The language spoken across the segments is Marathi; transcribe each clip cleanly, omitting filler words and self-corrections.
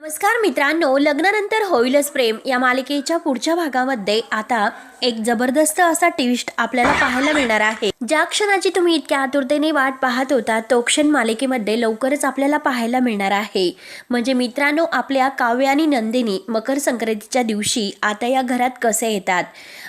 नमस्कार मित्रांनो, लग्नानंतर होईलच प्रेम या मालिकेच्या पुढच्या भागामध्ये आता एक जबरदस्त असा ट्विस्ट आपल्याला पाहायला मिळणार आहे। ज्या क्षणाची तुम्ही इतक्या आतुरतेने वाट पाहत होता तो क्षण मालिकेमध्ये लवकरच आपल्याला पाहायला मिळणार आहे। म्हणजे मित्रांनो, आपल्या काव्य आणि नंदिनी मकर संक्रांतीच्या दिवशी आता या घरात कसे येतात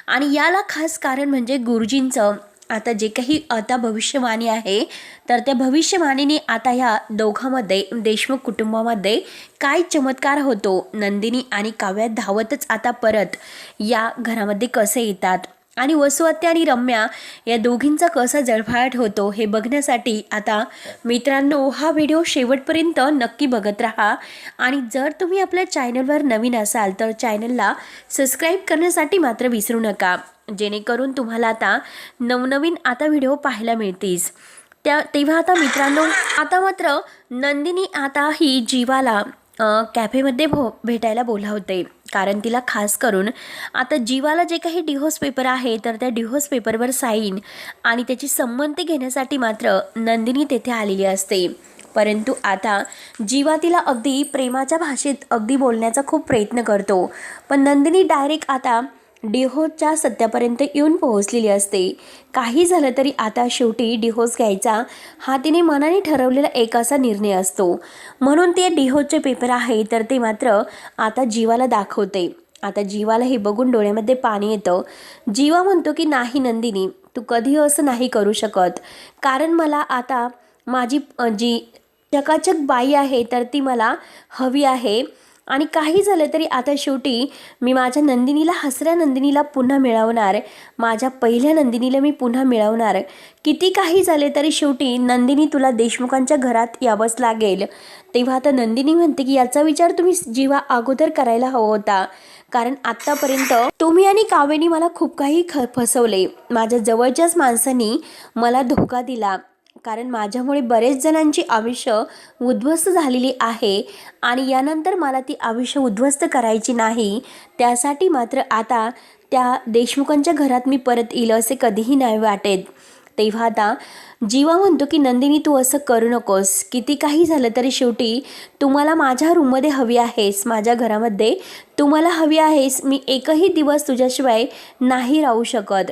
आणि याला खास कारण म्हणजे गुरुजींचं आता जे काही आता भविष्यवाणी आहे तर त्या भविष्यवाणीने आता ह्या दोघांमध्ये देशमुख कुटुंबामध्ये काय चमत्कार होतो, नंदिनी आणि काव्या धावतच आता परत या घरामध्ये कसे येतात आणि वसुहत्या आणि रम्या या दोघींचा कसा जळफळाट होतो हे बघण्यासाठी आता मित्रांनो हा व्हिडिओ शेवटपर्यंत नक्की बघत राहा। आणि जर तुम्ही आपल्या चॅनलवर नवीन असाल तर चॅनलला सबस्क्राईब करण्यासाठी मात्र विसरू नका, जेणेकरून तुम्हाला आता नवनवीन आता व्हिडिओ पाहायला मिळतील। तेव्हा आता मित्रांनो, आता मात्र नंदिनी आता ही जीवाला कॅफेमध्ये भेटायला बोलावते, कारण तिला खास करून आता जीवाला जे काही डिव्होर्स पेपर आहे तर त्या डिव्होर्स पेपरवर साईन आणि त्याची संमती घेण्यासाठी मात्र नंदिनी तेथे आलेली असते। परंतु आता जीवा तिला अगदी प्रेमाच्या भाषेत अगदी बोलण्याचा खूप प्रयत्न करतो, पण नंदिनी डायरेक्ट आता डिव्होर्सच्या सत्यापर्यंत येऊन पोहोचलेली असते। काही झालं तरी आता शेवटी डिव्होर्स घ्यायचा हा तिने मनाने ठरवलेला एक असा निर्णय असतो, म्हणून ते डिव्होर्सचे पेपर आहे तर ते मात्र आता जीवाला दाखवते। आता जीवाला हे बघून डोळ्यामध्ये पाणी येतं। जीवा म्हणतो की नाही नंदिनी, तू कधी असं नाही करू शकत, कारण मला आता माझी जी चकाचक बाई आहे तर ती मला हवी आहे आणि काही झालं तरी आता शेवटी मी माझ्या नंदिनीला, हसऱ्या नंदिनीला पुन्हा मिळवणार, माझ्या पहिल्या नंदिनीला मी पुन्हा मिळवणार। किती काही झाले तरी शेवटी नंदिनी तुला देशमुखांच्या घरात यावंच लागेल। तेव्हा आता नंदिनी म्हणते की याचा विचार तुम्ही जीवा अगोदर करायला हवा होता, कारण आत्तापर्यंत तुम्ही आणि काव्यानी मला खूप काही फसवले, माझ्या जवळच्याच माणसांनी मला धोका दिला, कारण माझ्यामुळे बरेच जणांची आयुष्य उद्ध्वस्त झालेली आहे आणि यानंतर मला ती आयुष्य उद्ध्वस्त करायची नाही। त्यासाठी मात्र आता त्या देशमुखांच्या घरात मी परत येईल असे कधीही नाही वाटेत। तेव्हा आता जीवा म्हणतो की नंदिनी तू असं करू नकोस, किती काही झालं तरी शेवटी तुम्हाला माझ्या रूममध्ये हवी आहेस, माझ्या घरामध्ये तुम्हाला हवी आहेस, मी एकही दिवस तुझ्याशिवाय नाही राहू शकत।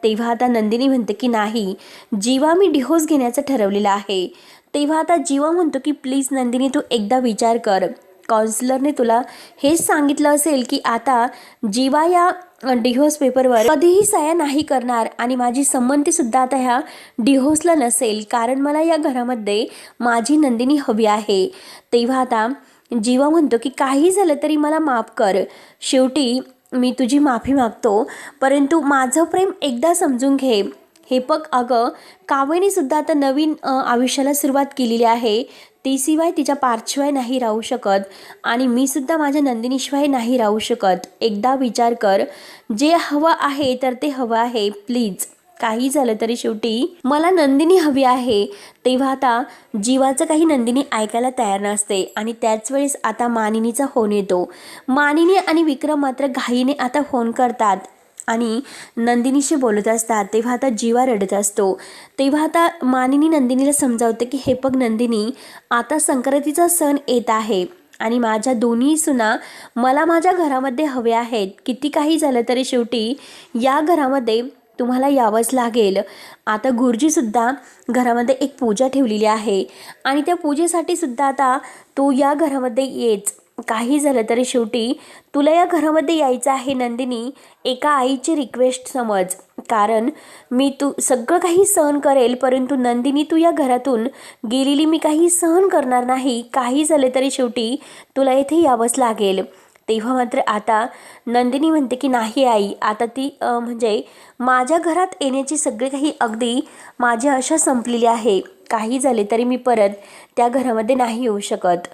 तेव्हा आता नंदिनी म्हणते की नाही जीवा, मी डिव्होर्स घेण्याचं ठरवलेलं आहे। तेव्हा आता जीवा म्हणतो की प्लीज नंदिनी तू एकदा विचार कर, काउन्सिलरने तुला हेच सांगितलं असेल की आता जीवा या डिव्होर्स पेपरवर कधीही सह्या नाही करणार आणि माझी संमतीसुद्धा आता ह्या डिव्होर्सला नसेल, कारण मला या घरामध्ये माझी नंदिनी हवी आहे। तेव्हा आता जीवा म्हणतो की काही झालं तरी मला माफ कर, शेवटी मी तुझी माफी मागतो, परंतु माझं प्रेम एकदा समजून घे। हे बघ अगं, काव्याने सुद्धा आता नवीन आयुष्याला सुरुवात केलेली आहे, ती शिवाय तिच्या पार्थशिवाय नाही राहू शकत आणि मी सुद्धा माझ्या नंदिनीशिवाय नाही राहू शकत। एकदा विचार कर, जे हवं आहे तर ते हवं आहे, प्लीज। काही झालं तरी शेवटी मला नंदिनी हवी आहे। तेव्हा आता जीवाचं काही नंदिनी ऐकायला तयार नसते आणि त्याच वेळेस आता मानिनीचा फोन येतो। मानिनी आणि विक्रम मात्र घाईने आता फोन करतात आणि नंदिनीशी बोलत असतात। तेव्हा आता जीवा रडत असतो। तेव्हा आता मानिनी नंदिनीला समजावते की हे बघ नंदिनी, आता संक्रांतीचा सण येत आहे आणि माझ्या दोन्ही सुना मला माझ्या घरामध्ये हवे आहेत, किती काही झालं तरी शेवटी या घरामध्ये तुम्हाला यावंच लागेल। आता गुरुजीसुद्धा घरामध्ये एक पूजा ठेवलेली आहे आणि त्या पूजेसाठी सुद्धा आता तू या घरामध्ये येच, काही झालं तरी शेवटी तुला या घरामध्ये यायचं आहे नंदिनी, एका आईची रिक्वेस्ट समज, कारण मी तू सगळं काही सहन करेल, परंतु नंदिनी तू या घरातून गेलेली मी काही सहन करणार नाही, काही झाले तरी शेवटी तुला इथे यावंच लागेल। तेव्हा मात्र आता नंदिनी म्हणते की नाही आई, आता ती म्हणजे माझ्या घरात येण्याची सगळे काही अगदी माझी आशा संपलेली आहे, काही झाले तरी मी परत त्या घरामध्ये नाही येऊ शकत।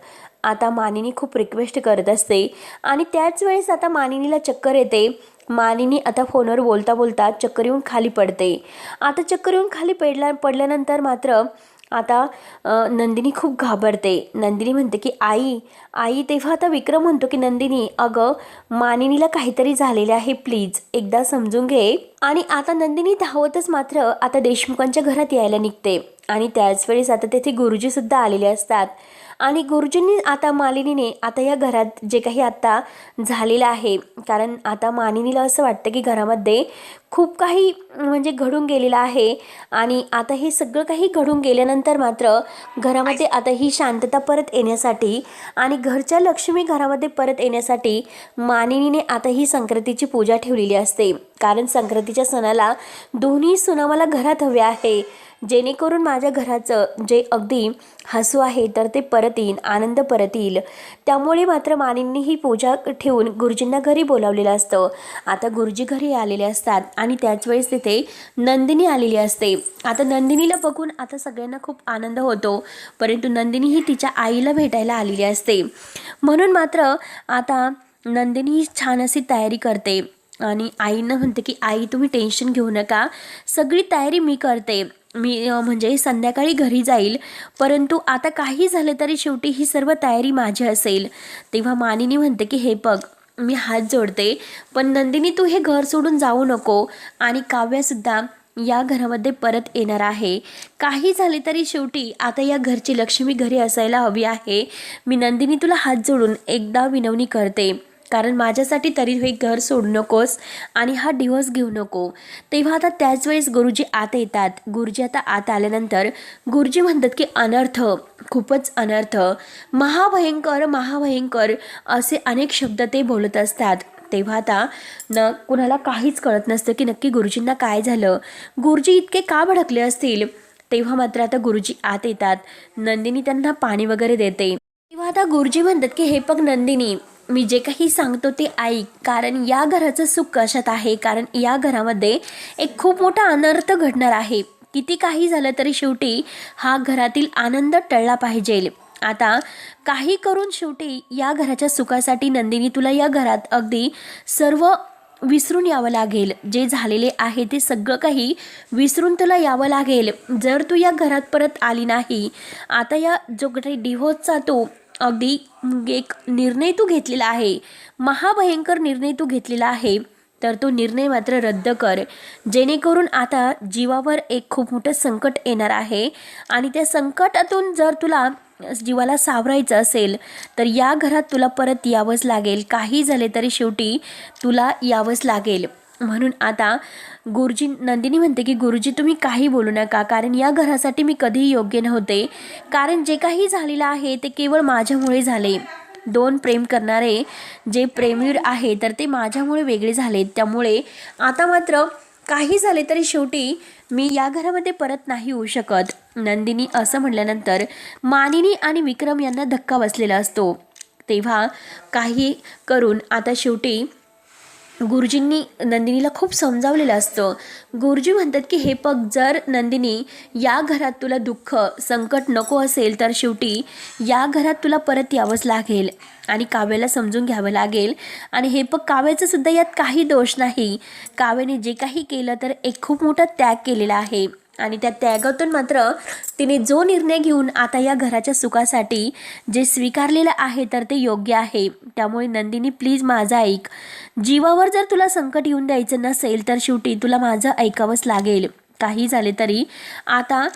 आता मानिनी खूप रिक्वेस्ट करत असते आणि त्याच वेळेस आता मानिनीला चक्कर येते। मानिनी आता फोनवर बोलता बोलता चक्कर येऊन खाली पडते। आता चक्कर येऊन खाली पडल्यानंतर मात्र आता नंदिनी खूप घाबरते। नंदिनी म्हणते की आई आई। तेव्हा आता विक्रम म्हणतो की नंदिनी अगं, मानिनीला काहीतरी झालेले आहे, प्लीज एकदा समजून घे। आणि आता नंदिनी धावतच मात्र आता देशमुखांच्या घरात यायला निघते आणि त्याच वेळेस आता तेथे गुरुजी सुद्धा आलेले असतात आणि गुरुजींनी आता मालिनीने आता या घरात जे काही आता झालेलं आहे, कारण आता मालिनीला असं वाटतं की घरामध्ये खूप काही म्हणजे घडून गेलेलं आहे आणि आता हे सगळं काही घडून गेल्यानंतर मात्र घरामध्ये आता ही शांतता परत येण्यासाठी आणि घरच्या लक्ष्मी घरामध्ये परत येण्यासाठी मालिनीने आता ही संक्रांतीची पूजा ठेवलेली असते. कारण संक्रांतीच्या सणाला दोन्ही सुना मला घरात हवे आहे, जेणेकरून माझ्या घराचं जे अगदी हसू आहे तर ते परत येईल, आनंद परत येईल. त्यामुळे मात्र मालिनीने ही पूजा ठेवून गुरुजींना घरी बोलावलेलं असतं. आता गुरुजी घरी आलेले असतात आणि त्याच वेळेस तिथे नंदिनी आलेली असते. आता नंदिनीला बघून आता सगळ्यांना खूप आनंद होतो, परंतु नंदिनी ही तिच्या आईला भेटायला आलेली असते. म्हणून मात्र आता नंदिनी छान अशी तयारी करते आणि आईनं म्हणते की आई तुम्ही टेन्शन घेऊ नका, सगळी तयारी मी करते, मी म्हणजे संध्याकाळी घरी जाईल, परंतु आता काही झालं तरी शेवटी ही सर्व तयारी माझी असेल. तेव्हा मालिनी म्हणते की हे बघ मी हात जोडते, पण नंदिनी तू हे घर सोडून जाऊ नको आणि काव्यासुद्धा या घरामध्ये परत येणार आहे. काही झाले तरी शेवटी आता या घरची लक्ष्मी घरी असायला हवी आहे. मी नंदिनी तुला हात जोडून एकदा विनवणी करते, कारण माझ्यासाठी तरी हे घर सोडू नकोस आणि हा डिवोर्स घेऊ नको. तेव्हा आता त्याच वेळेस गुरुजी आत येतात. गुरुजी आता आत आल्यानंतर गुरुजी म्हणतात की अनर्थ, खूपच अनर्थ, महाभयंकर महाभयंकर असे अनेक शब्द ते बोलत असतात. तेव्हा आता कुणाला काहीच कळत नसतं की नक्की गुरुजींना काय झालं, गुरुजी इतके का भडकले असतील. तेव्हा मात्र आता गुरुजी आत येतात. नंदिनी त्यांना पाणी वगैरे देते. तेव्हा आता गुरुजी म्हणतात की हे बघ नंदिनी, मी जे काही सांगतो ते ऐक, कारण या घराचं सुख कशात आहे, कारण या घरामध्ये एक खूप मोठा अनर्थ घडणार आहे. किती काही झालं तरी शेवटी हा घरातील आनंद टळला पाहिजे. आता काही करून शेवटी या घराच्या सुखासाठी नंदिनी तुला या घरात अगदी सर्व विसरून यावं लागेल. जे झालेले आहे ते सगळं काही विसरून तुला यावं लागेल. जर तू या घरात परत आली नाही, आता या जो काही डिव्होर्सचा तो अगदी एक निर्णय तू घेतलेला आहे, महाभयंकर निर्णय तू घेतलेला आहे, तर तो निर्णय मात्र रद्द कर, जेणेकरून आता जीवावर एक खूप मोठं संकट येणार आहे आणि त्या संकटातून जर तुला जीवाला सावरायचं असेल तर या घरात तुला परत यावंच लागेल. काही झाले तरी शेवटी तुला यावंच लागेल. म्हणून आता गुरुजी नंदिनी म्हणते की गुरुजी तुम्ही काही बोलू नका, कारण या घरासाठी मी कधीही योग्य नव्हते, कारण जे काही झालेलं आहे ते केवळ माझ्यामुळे झाले. दोन प्रेम करणारे जे प्रेमीर आहे तर ते माझ्यामुळे वेगळे झाले. त्यामुळे आता मात्र काही झाले तरी शेवटी मी या घरामध्ये परत नाही येऊ शकत. नंदिनी असं म्हटल्यानंतर मालिनी आणि विक्रम यांना धक्का बसलेला असतो. तेव्हा काही करून आता शेवटी गुरुजींनी नंदिनीला खूप समजावलेलं असतं. गुरुजी म्हणतात की हे बघ, जर नंदिनी या घरात तुला दुःख संकट नको असेल तर शेवटी या घरात तुला परत यावंच लागेल आणि काव्याला समजून घ्यावं लागेल. आणि हे बघ, काव्याचं सुद्धा यात काही दोष नाही. काव्याने जे काही केलं तर एक खूप मोठा त्याग केलेला आहे आणि त्या त्यागातून मात्र तिने जो निर्णय घेऊन आता या घराच्या सुखासाठी जे स्वीकारलेलं आहे तर ते योग्य आहे. त्यामुळे नंदिनी प्लीज माझं ऐक, जीवावर जर तुला संकट येऊन द्यायचं नसेल तर शेवटी तुला माझं ऐकावंच लागेल. काही झाले तरी आता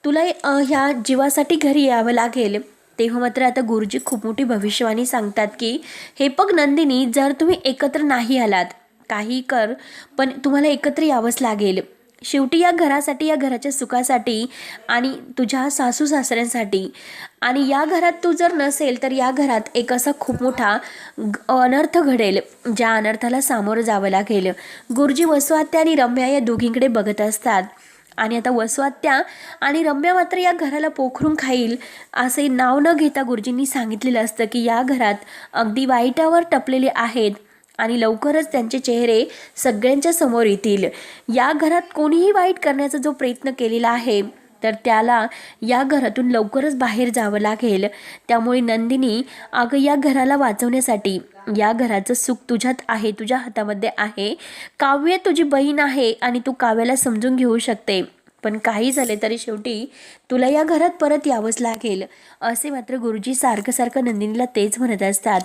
तुला ह्या जीवासाठी घरी यावं लागेल. तेव्हा मात्र आता गुरुजी खूप मोठी भविष्यवाणी सांगतात की हे बघ नंदिनी, जर तुम्ही एकत्र नाही आलात, काही कर, पण तुम्हाला एकत्र यावंच लागेल. शेवटी या घरासाठी, या घराच्या सुखासाठी आणि तुझ्या सासू सासऱ्यांसाठी, आणि या घरात तू जर नसेल तर या घरात एक असा खूप मोठा अनर्थ घडेल, ज्या अनर्थाला सामोरं जावं लागेल. गुरुजी वसुआत्या आणि रम्या या दोघींकडे बघत असतात आणि आता वसुआत्या आणि रम्या मात्र या घराला पोखरून खाईल असे नाव न घेता गुरुजींनी सांगितलेलं असतं की या घरात अगदी वाईटावर टपलेले आहेत आणि लवकरच त्यांचे चेहरे सगळ्यांच्या समोर येतील. या घरात कोणीही वाईट करण्याचा जो प्रयत्न केलेला आहे तर त्याला या घरातून लवकरच बाहेर जावं लागेल. त्यामुळे नंदिनी, अगं या घराला वाचवण्यासाठी, या घराचं सुख तुझ्यात आहे, तुझ्या हातामध्ये आहे. काव्य तुझी बहीण आहे आणि तू काव्याला समजून घेऊ शकते, पण काही झाले तरी शेवटी तुला या घरात परत यावंच लागेल. असे मात्र गुरुजी सारखं नंदिनीला तेच म्हणत असतात.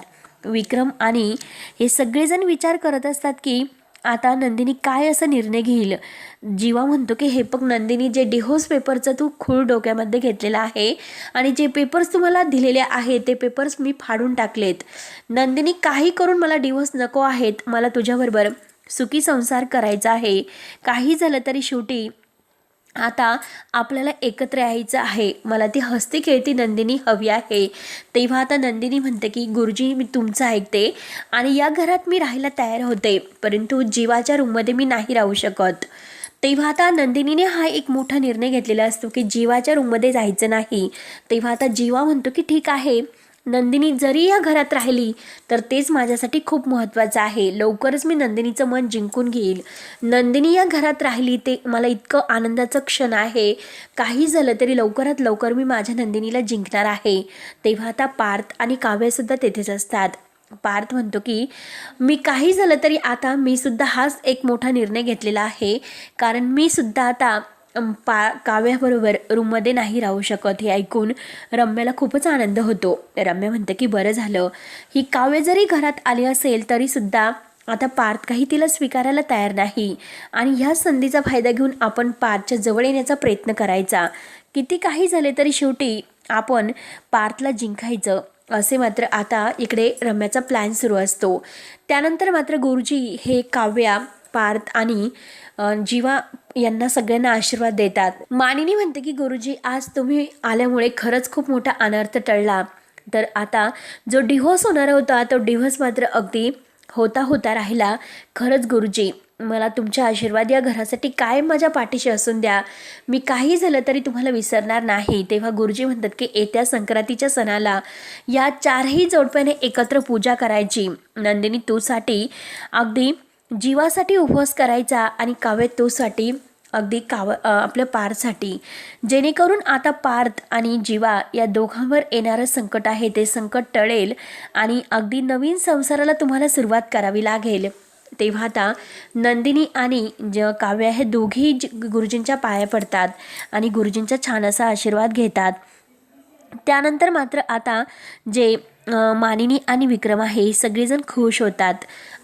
विक्रम आणि हे सगळेजण विचार करत असतात की आता नंदिनी काय असा निर्णय घेईल. जीवा म्हणतो की हे बघ नंदिनी, जे डिव्होर्स पेपरचं तू खूळ डोक्यामध्ये घेतलेला आहे आणि जे पेपर्स तुम्हाला दिलेले आहेत ते पेपर्स मी फाडून टाकलेत. नंदिनी, काही करून मला डिव्होर्स नको आहेत, मला तुझ्याबरोबर सुखी संसार करायचा आहे. काही झालं तरी शेवटी आता आपल्याला एकत्र यायचं आहे, मला ती हसती खेळती नंदिनी हवी आहे. तेव्हा आता नंदिनी म्हणते की गुरुजी, मी तुमचं ऐकते आणि या घरात मी राहायला तयार होते, परंतु जीवाच्या रूममध्ये मी नाही राहू शकत. तेव्हा आता नंदिनीने हा एक मोठा निर्णय घेतलेला असतो की जीवाच्या रूममध्ये जायचं नाही. तेव्हा आता जीवा म्हणतो की ठीक आहे नंदिनी, जरी या घरात राहिली तर तेच माझ्यासाठी खूप महत्त्वाचं आहे. लवकरच मी नंदिनीचं मन जिंकून घेईल. नंदिनी या घरात राहिली ते मला इतकं आनंदाचं क्षण आहे. काही झालं तरी लवकरात लवकर मी माझ्या नंदिनीला जिंकणार आहे. तेव्हा आता पार्थ आणि काव्यसुद्धा तेथेच असतात. पार्थ म्हणतो की मी काही झालं तरी आता मी सुद्धा हाच एक मोठा निर्णय घेतलेला आहे, कारण मी सुद्धा आता काव्याबरोबर रूममध्ये नाही राहू शकत. हे ऐकून रम्याला खूपच आनंद होतो. रम्या म्हणते की बरं झालं, ही काव्य जरी घरात आली असेल तरी सुद्धा आता पार्थ काही तिला स्वीकारायला तयार नाही आणि ह्या संधीचा फायदा घेऊन आपण पार्थच्या जवळ येण्याचा प्रयत्न करायचा. किती काही झाले तरी शेवटी आपण पार्थला जिंकायचं, असे मात्र आता इकडे रम्याचा प्लॅन सुरू असतो. त्यानंतर मात्र गुरुजी हे काव्या, पार्थ आणि जीवा यांना सगळ्यांना आशीर्वाद देतात. मानिनी म्हणते की गुरुजी, आज तुम्ही आल्यामुळे खरंच खूप मोठा अनर्थ टळला. तर आता जो डिव्होर्स होणार होता तो डिव्होर्स मात्र अगदी होता राहिला. खरंच गुरुजी, मला तुमचे आशीर्वाद या घरासाठी कायम माझ्या पाठीशी असून द्या. मी काही झालं तरी तुम्हाला विसरणार नाही. तेव्हा गुरुजी म्हणतात की येत्या संक्रांतीच्या सणाला या चारही जोडप्याने एकत्र पूजा करायची. नंदिनी तूसाठी, अगदी जीवासाठी उपवास करायचा आणि काव्य तूसाठी, अगदी आपल्या पार्थसाठी, जेणेकरून आता पार्थ आणि जीवा या दोघांवर येणारं संकट आहे ते संकट टळेल आणि अगदी नवीन संसाराला तुम्हाला सुरुवात करावी लागेल. तेव्हा आता नंदिनी आणि काव्य हे दोघेही गुरुजींच्या पाया पडतात आणि गुरुजींचा छान असा आशीर्वाद घेतात. त्यानंतर मात्र आता जे मानिनी आणि विक्रम आहे सगळेजण खुश होतात.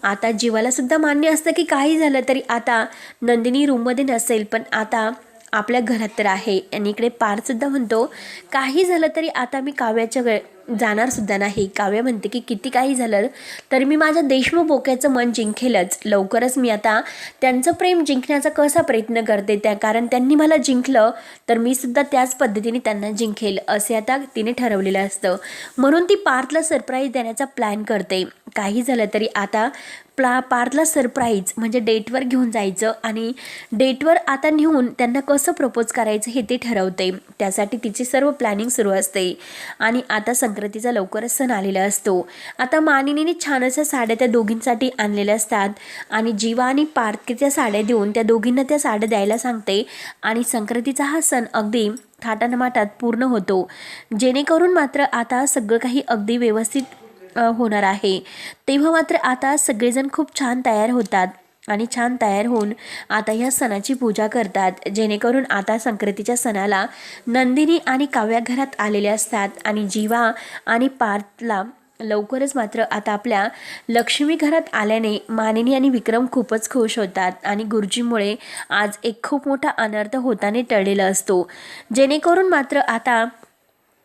आता जीवाला सुद्धा मान्य असतं की काही झालं तरी आता नंदिनी रूममध्ये नसेल, पण आता आपल्या घरात तर आहे. आणि इकडे पार्थसुद्धा म्हणतो काही झालं तरी आता मी काव्याच्या जाणार सुद्धा नाही. काव्य म्हणते की किती काही झालं तर मी माझ्या देशमुख बोक्याचं मन जिंकेलच. लवकरच मी आता त्यांचं प्रेम जिंकण्याचा कसा प्रयत्न करते, कारण त्यांनी मला जिंकलं तर मी सुद्धा त्याच पद्धतीने त्यांना जिंकेल, असे आता तिने ठरवलेलं असतं. म्हणून ती पार्थला सरप्राईज देण्याचा प्लॅन करते. काही झालं तरी आता पार्थला सरप्राईज म्हणजे डेटवर घेऊन जायचं आणि डेटवर आता नेऊन त्यांना कसं प्रपोज करायचं हे ते ठरवते. त्यासाठी तिची सर्व प्लॅनिंग सुरू असते. आणि आता संक्रांतीचा लवकरच सण आलेला असतो. आता मानिनीने छान अशा साड्या त्या दोघींसाठी आणलेल्या असतात आणि जीवा आणि पार्थ त्या साड्या देऊन त्या दोघींना त्या साड्या द्यायला सांगते आणि संक्रांतीचा हा सण अगदी थाटामाटात पूर्ण होतो, जेणेकरून मात्र आता सगळं काही अगदी व्यवस्थित होणार आहे. तेव्हा मात्र आता सगळेजण खूप छान तयार होतात आणि छान तयार होऊन आता ह्या सणाची पूजा करतात, जेणेकरून आता संक्रांतीच्या सणाला नंदिनी आणि काव्या घरात आलेले असतात आणि जीवा आणि पार्थला लवकरच मात्र आता आपल्या लक्ष्मी घरात आल्याने मानिनी आणि विक्रम खूपच खुश होतात आणि गुरुजींमुळे आज एक खूप मोठा अनर्थ होताना टळलेला असतो, जेणेकरून मात्र आता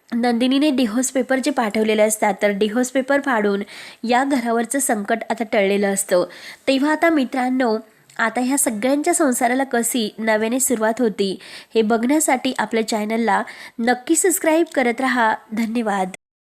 नंदिनीने डिव्होर्स पेपर जे पाठवलेले असतात तर डिव्होर्स पेपर फाडून या घरावरचं संकट आता टळलेलं असतं. तेव्हा आता मित्रांनो, आता ह्या सगळ्यांच्या संसाराला कशी नव्याने सुरुवात होती हे बघण्यासाठी आपल्या चॅनलला नक्की सबस्क्राईब करत राहा. धन्यवाद.